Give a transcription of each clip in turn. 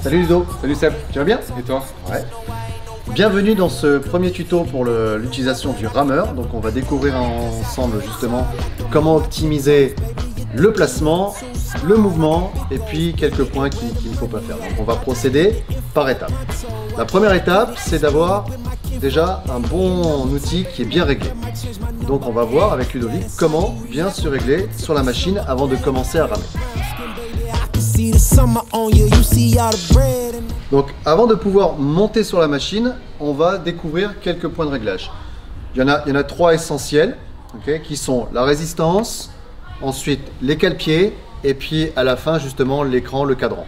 Salut Ludo. Salut Seb, tu vas bien? Et toi? Ouais. Bienvenue dans ce premier tuto pour l'utilisation du rameur. Donc on va découvrir ensemble justement comment optimiser le placement, le mouvement et puis quelques points qu'il ne faut pas faire. Donc on va procéder par étapes. La première étape, c'est d'avoir déjà un bon outil qui est bien réglé. Donc on va voir avec Ludovic comment bien se régler sur la machine avant de commencer à ramer. Donc avant de pouvoir monter sur la machine, on va découvrir quelques points de réglage. Il y en a trois essentiels, okay, qui sont la résistance, ensuite les cale-pieds et puis à la fin justement l'écran, le cadran.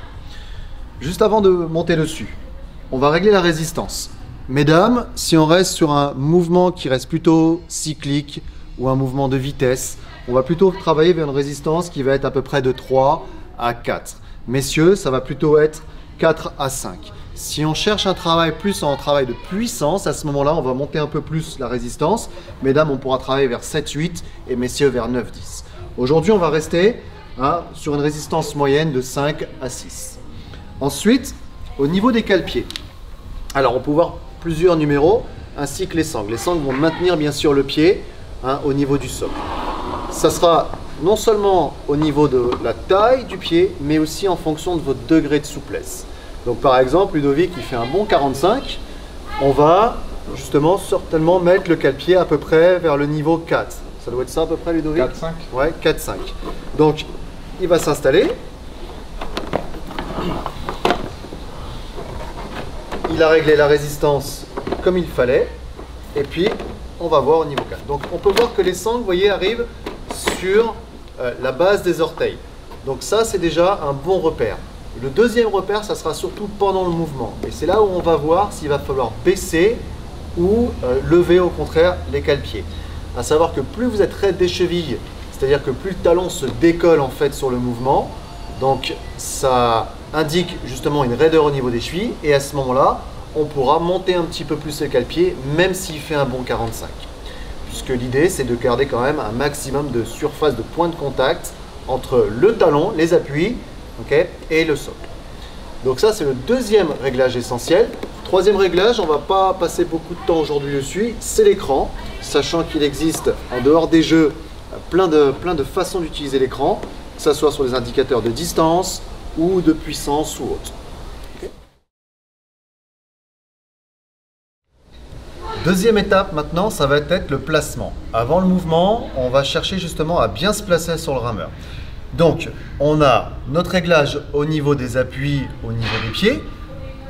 Juste avant de monter dessus, on va régler la résistance. Mesdames, si on reste sur un mouvement qui reste plutôt cyclique ou un mouvement de vitesse, on va plutôt travailler vers une résistance qui va être à peu près de 3 à 4. Messieurs, ça va plutôt être 4 à 5. Si on cherche un travail plus en travail de puissance, à ce moment-là, on va monter un peu plus la résistance. Mesdames, on pourra travailler vers 7-8 et messieurs vers 9-10. Aujourd'hui, on va rester sur une résistance moyenne de 5 à 6. Ensuite, au niveau des cale-pieds, alors on peut voir plusieurs numéros ainsi que les sangles. Les sangles vont maintenir bien sûr le pied au niveau du socle. Ça sera non seulement au niveau de la taille du pied, mais aussi en fonction de votre degré de souplesse. Donc par exemple, Ludovic il fait un bon 45, on va justement certainement mettre le cale-pied à peu près vers le niveau 4. Ça doit être ça à peu près Ludovic? 4-5. Ouais, 4-5. Donc il va s'installer. Il a réglé la résistance comme il fallait. Et puis on va voir au niveau 4. Donc on peut voir que les sangles, vous voyez, arrivent sur la base des orteils. Donc ça, c'est déjà un bon repère. Le deuxième repère, ça sera surtout pendant le mouvement. Et c'est là où on va voir s'il va falloir baisser ou lever au contraire les cale-pieds. À savoir que plus vous êtes raide des chevilles, c'est-à-dire que plus le talon se décolle en fait sur le mouvement, donc ça indique justement une raideur au niveau des chevilles. Et à ce moment-là, on pourra monter un petit peu plus le cale-pied, même s'il fait un bon 45. Puisque l'idée, c'est de garder quand même un maximum de surface de point de contact entre le talon, les appuis, okay, et le socle. Donc ça, c'est le deuxième réglage essentiel. Troisième réglage, on ne va pas passer beaucoup de temps aujourd'hui dessus, c'est l'écran, sachant qu'il existe en dehors des jeux plein de façons d'utiliser l'écran, que ce soit sur les indicateurs de distance ou de puissance ou autre. Okay. Deuxième étape maintenant, ça va être le placement. Avant le mouvement, on va chercher justement à bien se placer sur le rameur. Donc, on a notre réglage au niveau des appuis, au niveau des pieds.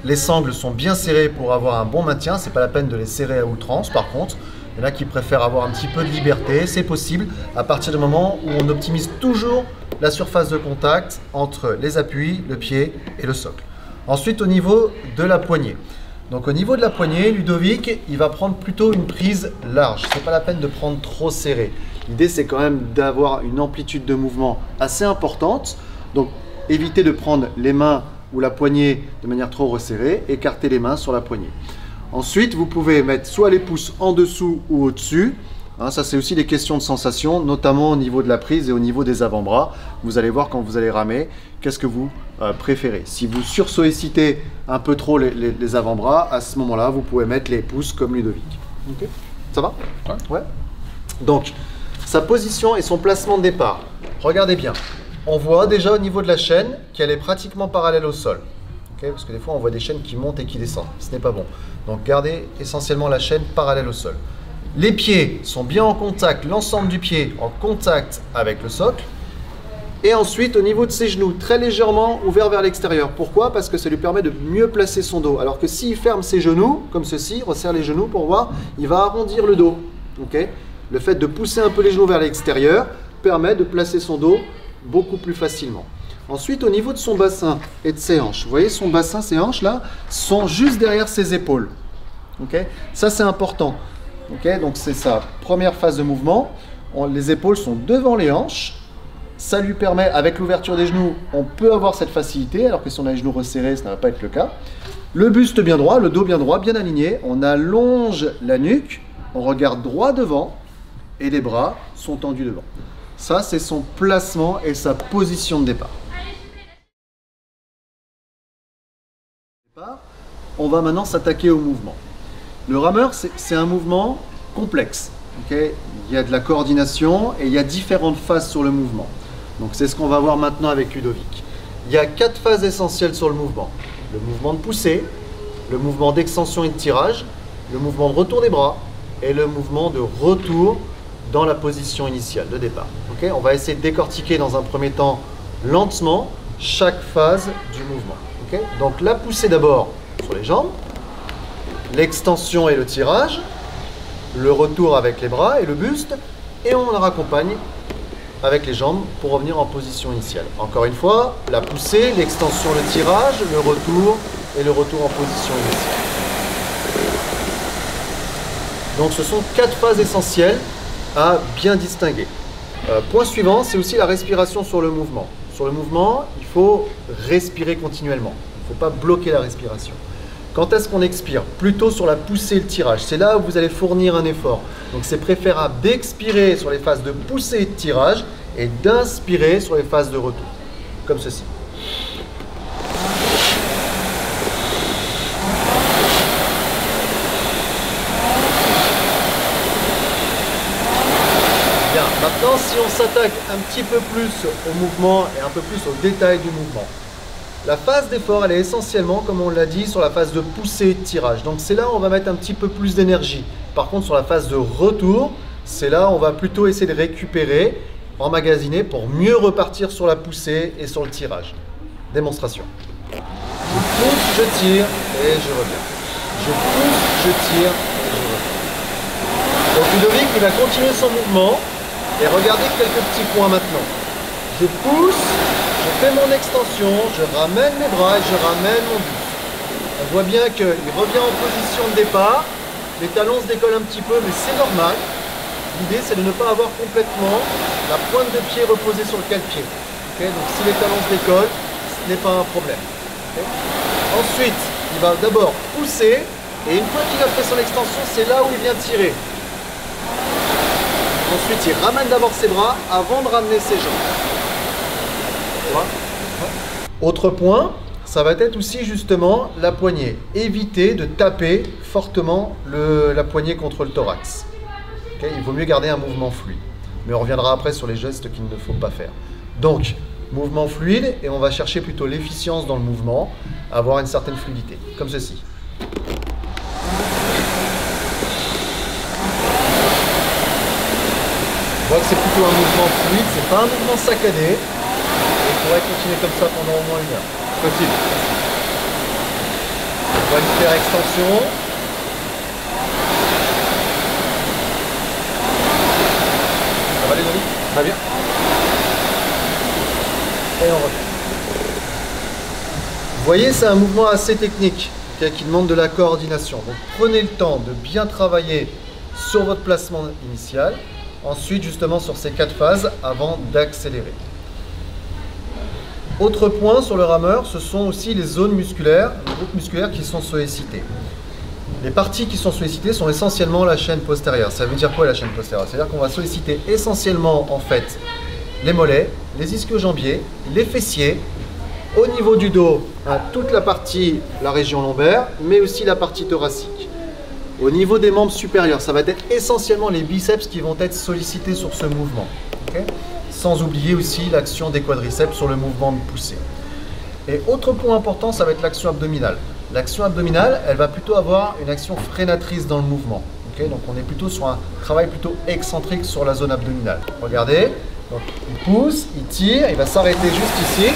Les sangles sont bien serrées pour avoir un bon maintien. Ce n'est pas la peine de les serrer à outrance. Par contre, il y en a qui préfèrent avoir un petit peu de liberté. C'est possible à partir du moment où on optimise toujours la surface de contact entre les appuis, le pied et le socle. Ensuite, au niveau de la poignée. Donc au niveau de la poignée, Ludovic, il va prendre plutôt une prise large. Ce n'est pas la peine de prendre trop serré. L'idée, c'est quand même d'avoir une amplitude de mouvement assez importante. Donc évitez de prendre les mains ou la poignée de manière trop resserrée. Écartez les mains sur la poignée. Ensuite, vous pouvez mettre soit les pouces en dessous ou au-dessus. Ça, c'est aussi des questions de sensation, notamment au niveau de la prise et au niveau des avant-bras. Vous allez voir quand vous allez ramer, qu'est-ce que vous préférez. Si vous sursollicitez un peu trop les avant-bras, à ce moment-là, vous pouvez mettre les pouces comme Ludovic. Okay. Ça va? Ouais. Donc, sa position et son placement de départ. Regardez bien. On voit déjà au niveau de la chaîne qu'elle est pratiquement parallèle au sol. Okay, parce que des fois, on voit des chaînes qui montent et qui descendent. Ce n'est pas bon. Donc, gardez essentiellement la chaîne parallèle au sol. Les pieds sont bien en contact, l'ensemble du pied en contact avec le socle. Et ensuite, au niveau de ses genoux, très légèrement ouverts vers l'extérieur. Pourquoi? Parce que ça lui permet de mieux placer son dos. Alors que s'il ferme ses genoux, comme ceci, resserre les genoux pour voir, il va arrondir le dos. Okay. Le fait de pousser un peu les genoux vers l'extérieur permet de placer son dos beaucoup plus facilement. Ensuite, au niveau de son bassin et de ses hanches, vous voyez son bassin, ses hanches là, sont juste derrière ses épaules. Okay. Ça, c'est important. Okay, donc c'est sa première phase de mouvement. Les épaules sont devant les hanches. Ça lui permet, avec l'ouverture des genoux, on peut avoir cette facilité, alors que si on a les genoux resserrés, ça ne va pas être le cas. Le buste bien droit, le dos bien droit, bien aligné. On allonge la nuque, on regarde droit devant et les bras sont tendus devant. Ça, c'est son placement et sa position de départ. On va maintenant s'attaquer au mouvement. Le rameur, c'est un mouvement complexe. Okay, il y a de la coordination et il y a différentes phases sur le mouvement. Donc c'est ce qu'on va voir maintenant avec Ludovic. Il y a 4 phases essentielles sur le mouvement. Le mouvement de poussée, le mouvement d'extension et de tirage, le mouvement de retour des bras et le mouvement de retour dans la position initiale de départ. Okay, on va essayer de décortiquer dans un premier temps lentement chaque phase du mouvement. Okay, donc la poussée d'abord sur les jambes, l'extension et le tirage, le retour avec les bras et le buste, et on le raccompagne avec les jambes pour revenir en position initiale. Encore une fois, la poussée, l'extension, le tirage, le retour et le retour en position initiale. Donc ce sont 4 phases essentielles à bien distinguer. Point suivant, c'est aussi la respiration sur le mouvement. Sur le mouvement, il faut respirer continuellement. Il ne faut pas bloquer la respiration. Quand est-ce qu'on expire? Plutôt sur la poussée et le tirage. C'est là où vous allez fournir un effort. Donc c'est préférable d'expirer sur les phases de poussée et de tirage et d'inspirer sur les phases de retour. Comme ceci. Bien, maintenant si on s'attaque un petit peu plus au mouvement et un peu plus au détail du mouvement. La phase d'effort, elle est essentiellement, comme on l'a dit, sur la phase de poussée et de tirage. Donc c'est là où on va mettre un petit peu plus d'énergie. Par contre, sur la phase de retour, c'est là où on va plutôt essayer de récupérer, emmagasiner pour mieux repartir sur la poussée et sur le tirage. Démonstration. Je pousse, je tire et je reviens. Je pousse, je tire et je reviens. Donc Ludovic, il va continuer son mouvement et regardez quelques petits points maintenant. Je pousse. Je fais mon extension, je ramène mes bras et je ramène mon buste. On voit bien qu'il revient en position de départ. Les talons se décollent un petit peu, mais c'est normal. L'idée, c'est de ne pas avoir complètement la pointe de pied reposée sur le cale-pied. Okay, donc si les talons se décollent, ce n'est pas un problème. Okay. Ensuite, il va d'abord pousser. Et une fois qu'il a fait son extension, c'est là où il vient tirer. Ensuite, il ramène d'abord ses bras avant de ramener ses jambes. Autre point, ça va être aussi justement la poignée. Évitez de taper fortement la poignée contre le thorax. Okay, il vaut mieux garder un mouvement fluide. Mais on reviendra après sur les gestes qu'il ne faut pas faire. Donc, mouvement fluide, et on va chercher plutôt l'efficience dans le mouvement, avoir une certaine fluidité, comme ceci. On voit que c'est plutôt un mouvement fluide, c'est pas un mouvement saccadé. On pourrait continuer comme ça pendant au moins 1 heure. Possible. On va lui faire extension. Ça va les amis? Très bien. Et on revient. Vous voyez, c'est un mouvement assez technique qui demande de la coordination. Donc prenez le temps de bien travailler sur votre placement initial. Ensuite, justement, sur ces 4 phases avant d'accélérer. Autre point sur le rameur, ce sont aussi les zones musculaires, les groupes musculaires qui sont sollicités. Les parties qui sont sollicitées sont essentiellement la chaîne postérieure. Ça veut dire quoi la chaîne postérieure? C'est-à-dire qu'on va solliciter essentiellement en fait les mollets, les ischio-jambiers, les fessiers, au niveau du dos, toute la partie, la région lombaire, mais aussi la partie thoracique. Au niveau des membres supérieurs, ça va être essentiellement les biceps qui vont être sollicités sur ce mouvement. Okay, sans oublier aussi l'action des quadriceps sur le mouvement de poussée. Et autre point important, ça va être l'action abdominale. L'action abdominale, elle va plutôt avoir une action freinatrice dans le mouvement. Okay, donc on est plutôt sur un travail plutôt excentrique sur la zone abdominale. Regardez, donc il pousse, il tire, il va s'arrêter juste ici.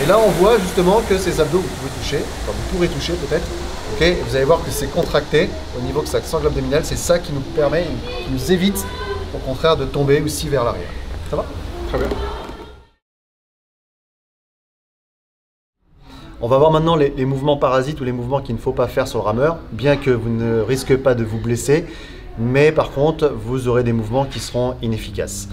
Et là on voit justement que ces abdos, vous pouvez toucher, enfin vous pourrez toucher peut-être. Okay, vous allez voir que c'est contracté au niveau de sa sangle abdominale. C'est ça qui nous permet, qui nous évite au contraire de tomber aussi vers l'arrière. Ça va? Très bien. On va voir maintenant les mouvements parasites ou les mouvements qu'il ne faut pas faire sur le rameur, bien que vous ne risquez pas de vous blesser, mais par contre, vous aurez des mouvements qui seront inefficaces.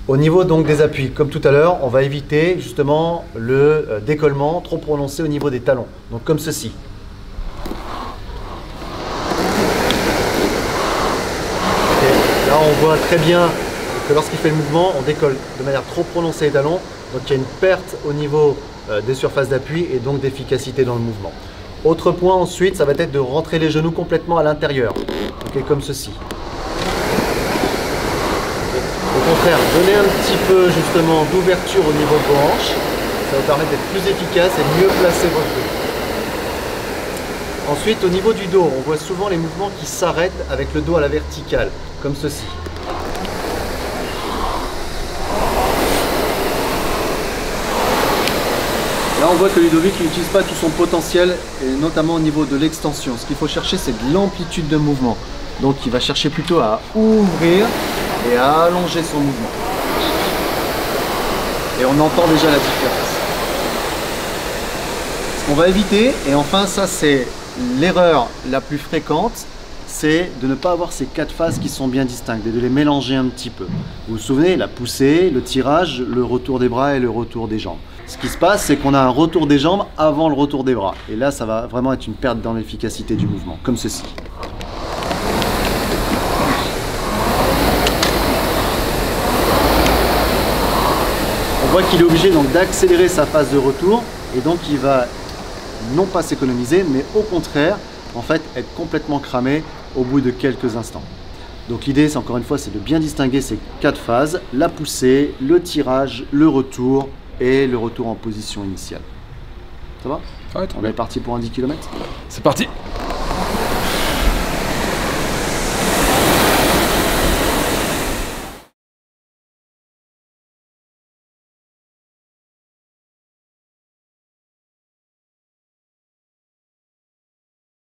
Au niveau donc des appuis, comme tout à l'heure, on va éviter justement le décollement trop prononcé au niveau des talons, donc comme ceci. Okay. Là, on voit très bien que que lorsqu'il fait le mouvement, on décolle de manière trop prononcée les talons, donc il y a une perte au niveau des surfaces d'appui et donc d'efficacité dans le mouvement. Autre point ensuite, ça va être de rentrer les genoux complètement à l'intérieur, comme ceci. Au contraire, donner un petit peu justement d'ouverture au niveau de vos hanches, ça va vous permettre d'être plus efficace et de mieux placer votre dos. Ensuite, au niveau du dos, on voit souvent les mouvements qui s'arrêtent avec le dos à la verticale, comme ceci. Là, on voit que Ludovic n'utilise pas tout son potentiel, et notamment au niveau de l'extension. Ce qu'il faut chercher, c'est de l'amplitude de mouvement. Donc, il va chercher plutôt à ouvrir et à allonger son mouvement. Et on entend déjà la différence. Ce qu'on va éviter, et enfin, ça c'est l'erreur la plus fréquente, c'est de ne pas avoir ces 4 phases qui sont bien distinctes et de les mélanger un petit peu. Vous vous souvenez, la poussée, le tirage, le retour des bras et le retour des jambes. Ce qui se passe, c'est qu'on a un retour des jambes avant le retour des bras. Et là, ça va vraiment être une perte dans l'efficacité du mouvement, comme ceci. On voit qu'il est obligé donc d'accélérer sa phase de retour et donc il va non pas s'économiser, mais au contraire, en fait, être complètement cramé au bout de quelques instants. Donc l'idée, c'est encore une fois, c'est de bien distinguer ces 4 phases, la poussée, le tirage, le retour et le retour en position initiale. Ça va? Ouais, On est parti pour un 10 km? C'est parti!